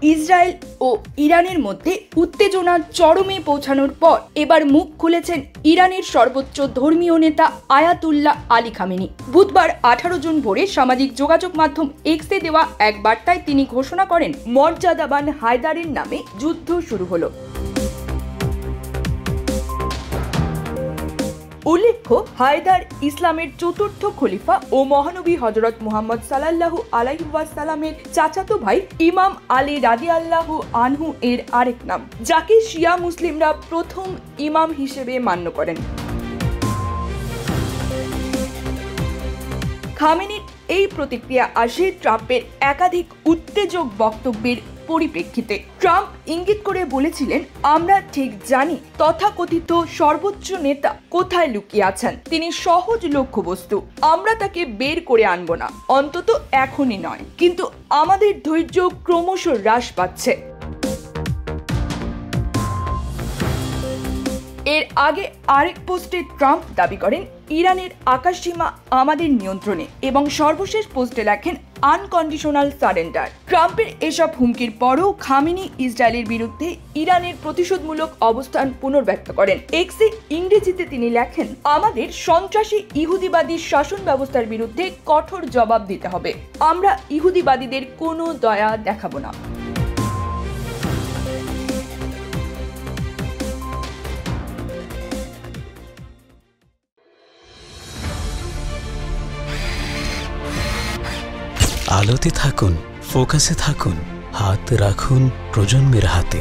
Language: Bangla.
ইসরায়েল ও ইরানের মধ্যে উত্তেজনা চরমে পৌঁছানোর পর এবার মুখ খুলেছেন ইরানের সর্বোচ্চ ধর্মীয় নেতা আয়াতুল্লাহ আলী খামেনি। বুধবার 18 জুন ভোরে সামাজিক যোগাযোগ মাধ্যম এক্সে দেওয়া এক বার্তায় তিনি ঘোষণা করেন, মর্যাদাবান হায়দারের নামে যুদ্ধ শুরু হলো। উল্লেখ্য, হায়দার ইসলামের চতুর্থ খলিফা ও মহানবী হযরত মুহাম্মদ সাল্লাল্লাহু আলাইহি ওয়াসাল্লামের চাচাতো ভাই ইমাম আলী রাদিয়াল্লাহু আনহু এর আরেক নাম, যাকে শিয়া মুসলিমরা প্রথম ইমাম হিসেবে মান্য করেন। খামেনির এই প্রতিক্রিয়া আসে ট্রাম্পের একাধিক উত্তেজক বক্তব্যের পরিপ্রেক্ষিতে। ট্রাম্প ইঙ্গিত করে বলেছিলেন, আমরা ঠিক জানি তথাকথিত সর্বোচ্চ নেতা কোথায় লুকিয়ে আছেন। তিনি সহজ লক্ষ্যবস্তু, আমরা তাকে বের করে আনব না, অন্তত এখনই নয়। কিন্তু আমাদের ধৈর্য ক্রমশ হ্রাস পাচ্ছে। এর আগে আরেক পোস্টে ট্রাম্প দাবি করেন, ইরানের আকাশসীমা আমাদের নিয়ন্ত্রণে, এবং সর্বশেষ পোস্টে লেখেন আনকন্ডিশনাল সারেন্ডার। ট্রাম্পের এসব হুমকির পরও খামেনি ইসরায়েলের বিরুদ্ধে ইরানের প্রতিশোধমূলক অবস্থান পুনর্ব্যক্ত করেন। এক্সে ইংরেজিতে তিনি লেখেন, আমাদের সন্ত্রাসী ইহুদিবাদী শাসন ব্যবস্থার বিরুদ্ধে কঠোর জবাব দিতে হবে। আমরা ইহুদিবাদীদের কোনো দয়া দেখাবো না। আলোতে থাকুন, ফোকাসে থাকুন, হাত রাখুন প্রজন্মের হাতে।